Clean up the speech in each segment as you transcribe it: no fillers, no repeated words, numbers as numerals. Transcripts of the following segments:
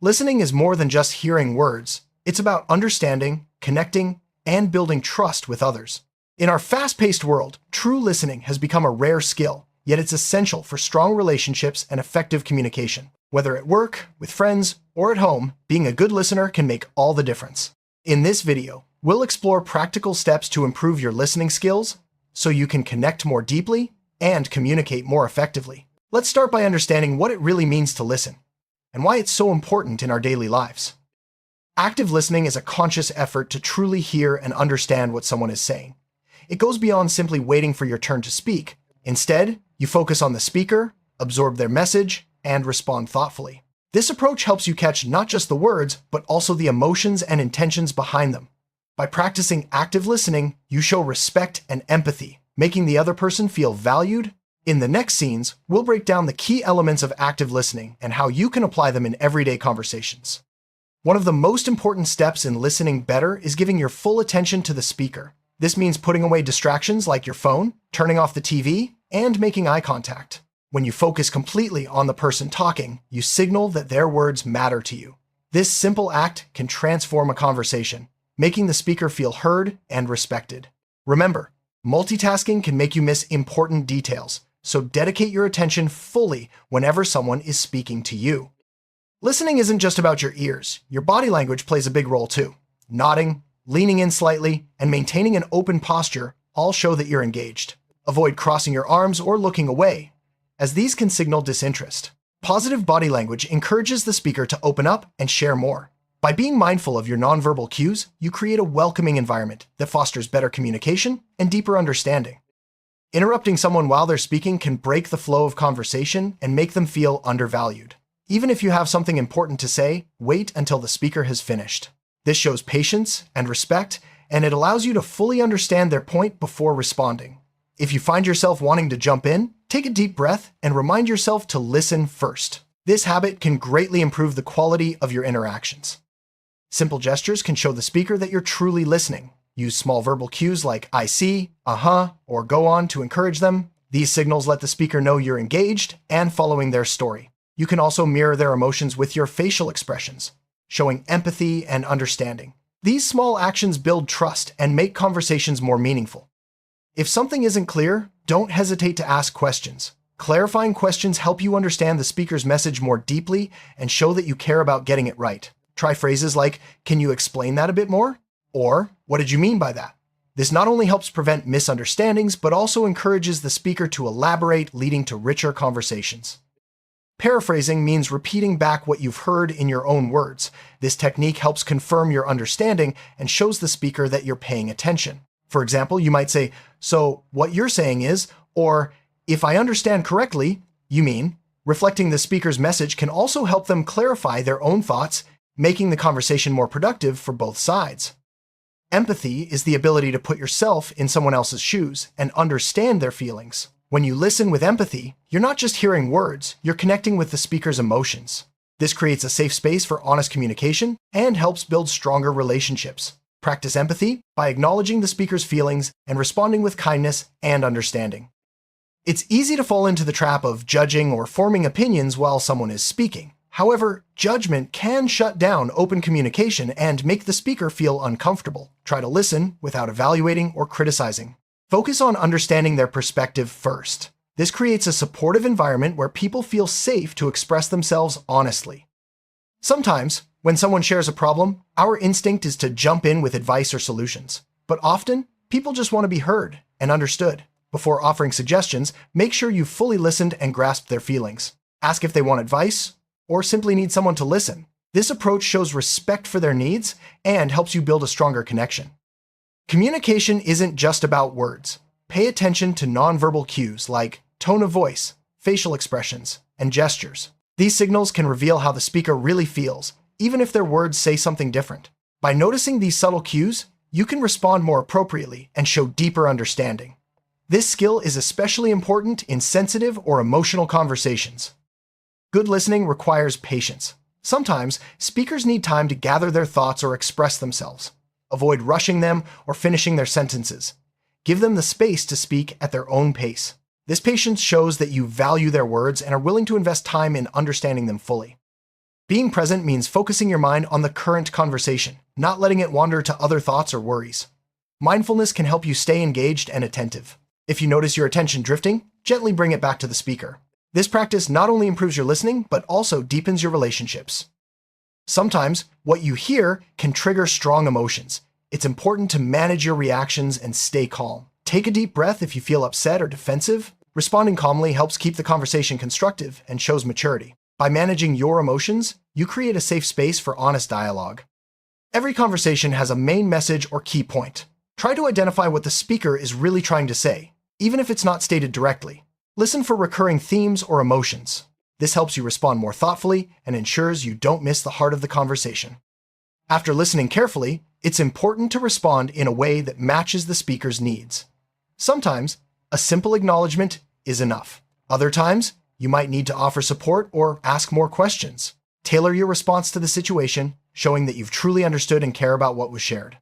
Listening is more than just hearing words. It's about understanding, connecting, and building trust with others. In our fast-paced world, true listening has become a rare skill, yet it's essential for strong relationships and effective communication. Whether at work, with friends, or at home, being a good listener can make all the difference. In this video, we'll explore practical steps to improve your listening skills so you can connect more deeply and communicate more effectively. Let's start by understanding what it really means to listen and why it's so important in our daily lives. Active listening is a conscious effort to truly hear and understand what someone is saying. It goes beyond simply waiting for your turn to speak. Instead, you focus on the speaker, absorb their message, and respond thoughtfully. This approach helps you catch not just the words, but also the emotions and intentions behind them. By practicing active listening, you show respect and empathy, making the other person feel valued. In the next scenes, we'll break down the key elements of active listening and how you can apply them in everyday conversations. One of the most important steps in listening better is giving your full attention to the speaker. This means putting away distractions like your phone, turning off the TV, and making eye contact. When you focus completely on the person talking, you signal that their words matter to you. This simple act can transform a conversation, making the speaker feel heard and respected. Remember, multitasking can make you miss important details, so dedicate your attention fully whenever someone is speaking to you. Listening isn't just about your ears. Your body language plays a big role too. Nodding, leaning in slightly, and maintaining an open posture all show that you're engaged. Avoid crossing your arms or looking away, as these can signal disinterest. Positive body language encourages the speaker to open up and share more. By being mindful of your nonverbal cues, you create a welcoming environment that fosters better communication and deeper understanding. Interrupting someone while they're speaking can break the flow of conversation and make them feel undervalued. Even if you have something important to say, wait until the speaker has finished. This shows patience and respect, and it allows you to fully understand their point before responding. If you find yourself wanting to jump in, take a deep breath and remind yourself to listen first. This habit can greatly improve the quality of your interactions. Simple gestures can show the speaker that you're truly listening. Use small verbal cues like I see, or go on to encourage them. These signals let the speaker know you're engaged and following their story. You can also mirror their emotions with your facial expressions, showing empathy and understanding. These small actions build trust and make conversations more meaningful. If something isn't clear, don't hesitate to ask questions. Clarifying questions help you understand the speaker's message more deeply and show that you care about getting it right. Try phrases like, "Can you explain that a bit more?" Or, "What did you mean by that?" This not only helps prevent misunderstandings, but also encourages the speaker to elaborate, leading to richer conversations. Paraphrasing means repeating back what you've heard in your own words. This technique helps confirm your understanding and shows the speaker that you're paying attention. For example, you might say, "So what you're saying is," or "If I understand correctly, you mean." Reflecting the speaker's message can also help them clarify their own thoughts, making the conversation more productive for both sides. Empathy is the ability to put yourself in someone else's shoes and understand their feelings. When you listen with empathy, you're not just hearing words, you're connecting with the speaker's emotions. This creates a safe space for honest communication and helps build stronger relationships. Practice empathy by acknowledging the speaker's feelings and responding with kindness and understanding. It's easy to fall into the trap of judging or forming opinions while someone is speaking. However, judgment can shut down open communication and make the speaker feel uncomfortable. Try to listen without evaluating or criticizing. Focus on understanding their perspective first. This creates a supportive environment where people feel safe to express themselves honestly. Sometimes, when someone shares a problem, our instinct is to jump in with advice or solutions. But often, people just want to be heard and understood. Before offering suggestions, make sure you've fully listened and grasped their feelings. Ask if they want advice or simply need someone to listen. This approach shows respect for their needs and helps you build a stronger connection. Communication isn't just about words. Pay attention to nonverbal cues like tone of voice, facial expressions, and gestures. These signals can reveal how the speaker really feels, even if their words say something different. By noticing these subtle cues, you can respond more appropriately and show deeper understanding. This skill is especially important in sensitive or emotional conversations. Good listening requires patience. Sometimes, speakers need time to gather their thoughts or express themselves. Avoid rushing them or finishing their sentences. Give them the space to speak at their own pace. This patience shows that you value their words and are willing to invest time in understanding them fully. Being present means focusing your mind on the current conversation, not letting it wander to other thoughts or worries. Mindfulness can help you stay engaged and attentive. If you notice your attention drifting, gently bring it back to the speaker. This practice not only improves your listening, but also deepens your relationships. Sometimes, what you hear can trigger strong emotions. It's important to manage your reactions and stay calm. Take a deep breath if you feel upset or defensive. Responding calmly helps keep the conversation constructive and shows maturity. By managing your emotions, you create a safe space for honest dialogue. Every conversation has a main message or key point. Try to identify what the speaker is really trying to say, even if it's not stated directly. Listen for recurring themes or emotions. This helps you respond more thoughtfully and ensures you don't miss the heart of the conversation. After listening carefully, it's important to respond in a way that matches the speaker's needs. Sometimes, a simple acknowledgement is enough. Other times, you might need to offer support or ask more questions. Tailor your response to the situation, showing that you've truly understood and care about what was shared.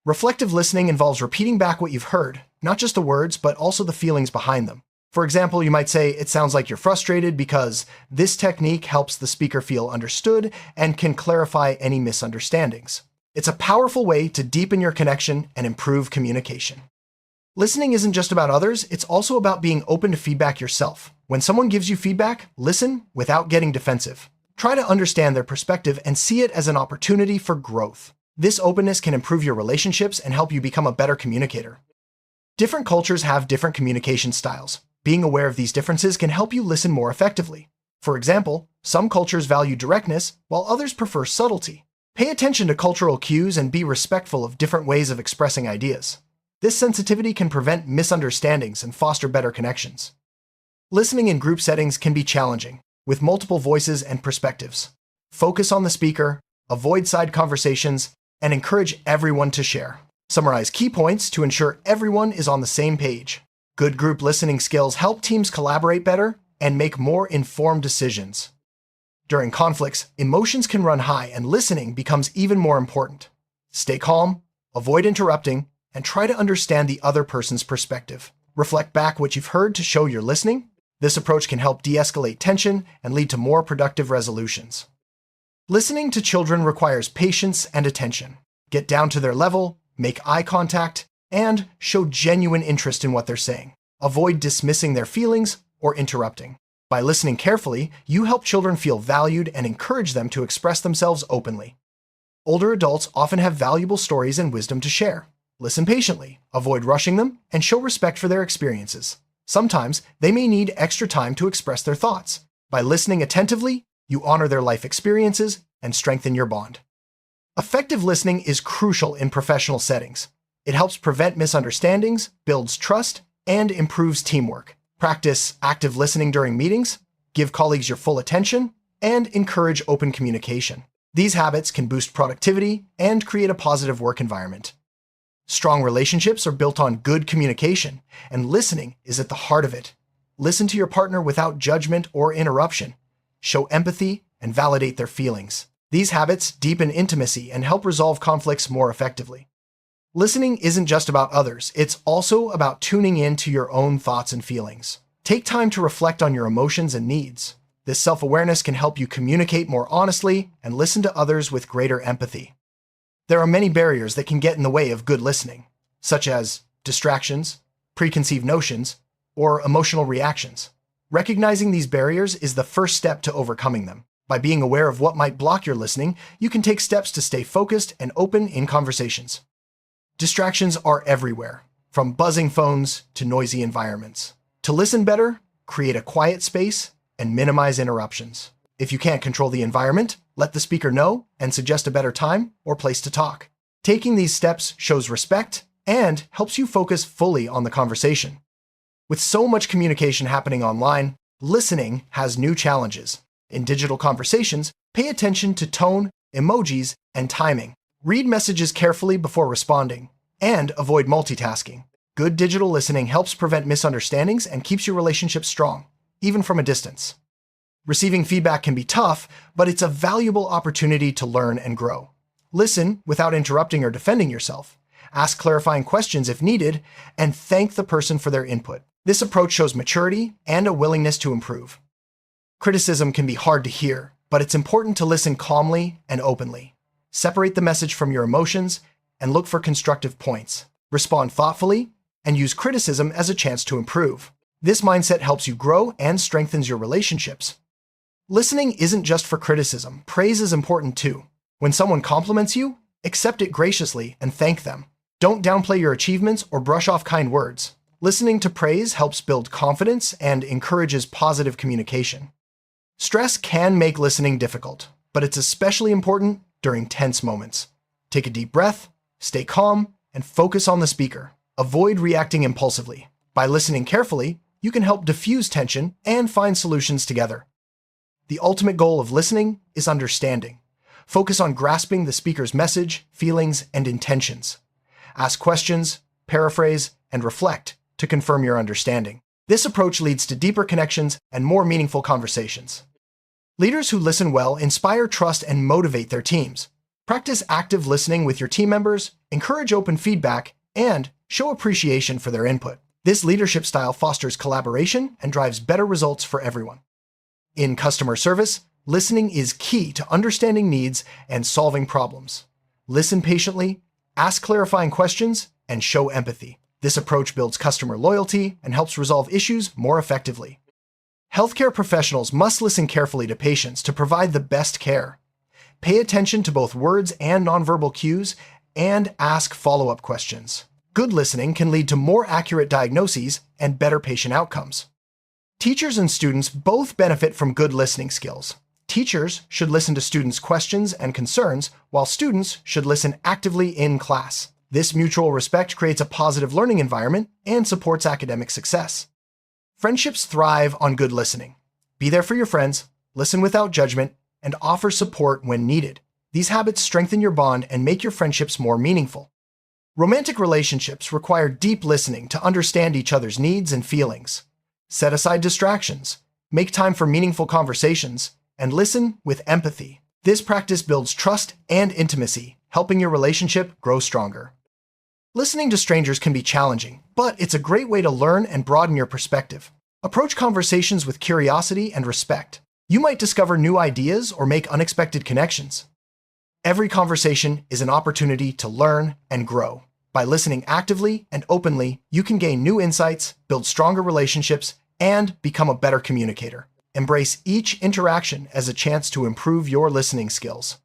Reflective listening involves repeating back what you've heard, not just the words, but also the feelings behind them. For example, you might say, "It sounds like you're frustrated because this technique helps the speaker feel understood and can clarify any misunderstandings." It's a powerful way to deepen your connection and improve communication. Listening isn't just about others, it's also about being open to feedback yourself. When someone gives you feedback, listen without getting defensive. Try to understand their perspective and see it as an opportunity for growth. This openness can improve your relationships and help you become a better communicator. Different cultures have different communication styles. Being aware of these differences can help you listen more effectively. For example, some cultures value directness, while others prefer subtlety. Pay attention to cultural cues and be respectful of different ways of expressing ideas. This sensitivity can prevent misunderstandings and foster better connections. Listening in group settings can be challenging, with multiple voices and perspectives. Focus on the speaker, avoid side conversations, and encourage everyone to share. Summarize key points to ensure everyone is on the same page. Good group listening skills help teams collaborate better and make more informed decisions. During conflicts, emotions can run high and listening becomes even more important. Stay calm, avoid interrupting, and try to understand the other person's perspective. Reflect back what you've heard to show you're listening. This approach can help de-escalate tension and lead to more productive resolutions. Listening to children requires patience and attention. Get down to their level, make eye contact, and show genuine interest in what they're saying. Avoid dismissing their feelings or interrupting. By listening carefully, you help children feel valued and encourage them to express themselves openly. Older adults often have valuable stories and wisdom to share. Listen patiently, avoid rushing them, and show respect for their experiences. Sometimes they may need extra time to express their thoughts. By listening attentively, you honor their life experiences and strengthen your bond. Effective listening is crucial in professional settings. It helps prevent misunderstandings, builds trust, and improves teamwork. Practice active listening during meetings, give colleagues your full attention, and encourage open communication. These habits can boost productivity and create a positive work environment. Strong relationships are built on good communication, and listening is at the heart of it. Listen to your partner without judgment or interruption. Show empathy and validate their feelings. These habits deepen intimacy and help resolve conflicts more effectively. Listening isn't just about others, it's also about tuning in to your own thoughts and feelings. Take time to reflect on your emotions and needs. This self-awareness can help you communicate more honestly and listen to others with greater empathy. There are many barriers that can get in the way of good listening, such as distractions, preconceived notions, or emotional reactions. Recognizing these barriers is the first step to overcoming them. By being aware of what might block your listening, you can take steps to stay focused and open in conversations. Distractions are everywhere, from buzzing phones to noisy environments. To listen better, create a quiet space and minimize interruptions. If you can't control the environment, let the speaker know and suggest a better time or place to talk. Taking these steps shows respect and helps you focus fully on the conversation. With so much communication happening online, listening has new challenges. In digital conversations, pay attention to tone, emojis, and timing. Read messages carefully before responding, and avoid multitasking. Good digital listening helps prevent misunderstandings and keeps your relationship strong, even from a distance. Receiving feedback can be tough, but it's a valuable opportunity to learn and grow. Listen without interrupting or defending yourself. Ask clarifying questions if needed, and thank the person for their input. This approach shows maturity and a willingness to improve. Criticism can be hard to hear, but it's important to listen calmly and openly. Separate the message from your emotions and look for constructive points. Respond thoughtfully and use criticism as a chance to improve. This mindset helps you grow and strengthens your relationships. Listening isn't just for criticism. Praise is important too. When someone compliments you, accept it graciously and thank them. Don't downplay your achievements or brush off kind words. Listening to praise helps build confidence and encourages positive communication. Stress can make listening difficult, but it's especially important during tense moments. Take a deep breath, stay calm, and focus on the speaker. Avoid reacting impulsively. By listening carefully, you can help diffuse tension and find solutions together. The ultimate goal of listening is understanding. Focus on grasping the speaker's message, feelings, and intentions. Ask questions, paraphrase, and reflect to confirm your understanding. This approach leads to deeper connections and more meaningful conversations. Leaders who listen well inspire trust and motivate their teams. Practice active listening with your team members, encourage open feedback, and show appreciation for their input. This leadership style fosters collaboration and drives better results for everyone. In customer service, listening is key to understanding needs and solving problems. Listen patiently, ask clarifying questions, and show empathy. This approach builds customer loyalty and helps resolve issues more effectively. Healthcare professionals must listen carefully to patients to provide the best care. Pay attention to both words and nonverbal cues, and ask follow-up questions. Good listening can lead to more accurate diagnoses and better patient outcomes. Teachers and students both benefit from good listening skills. Teachers should listen to students' questions and concerns, while students should listen actively in class. This mutual respect creates a positive learning environment and supports academic success. Friendships thrive on good listening. Be there for your friends, listen without judgment, and offer support when needed. These habits strengthen your bond and make your friendships more meaningful. Romantic relationships require deep listening to understand each other's needs and feelings. Set aside distractions, make time for meaningful conversations, and listen with empathy. This practice builds trust and intimacy, helping your relationship grow stronger. Listening to strangers can be challenging, but it's a great way to learn and broaden your perspective. Approach conversations with curiosity and respect. You might discover new ideas or make unexpected connections. Every conversation is an opportunity to learn and grow. By listening actively and openly, you can gain new insights, build stronger relationships, and become a better communicator. Embrace each interaction as a chance to improve your listening skills.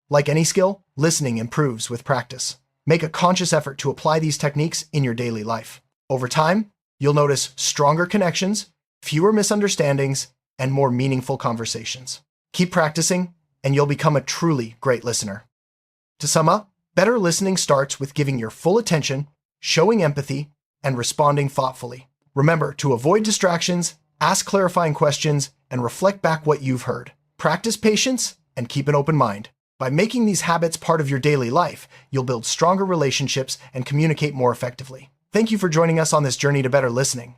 Like any skill, listening improves with practice. Make a conscious effort to apply these techniques in your daily life. Over time, you'll notice stronger connections, fewer misunderstandings, and more meaningful conversations. Keep practicing, and you'll become a truly great listener. To sum up, better listening starts with giving your full attention, showing empathy, and responding thoughtfully. Remember to avoid distractions, ask clarifying questions, and reflect back what you've heard. Practice patience and keep an open mind. By making these habits part of your daily life, you'll build stronger relationships and communicate more effectively. Thank you for joining us on this journey to better listening.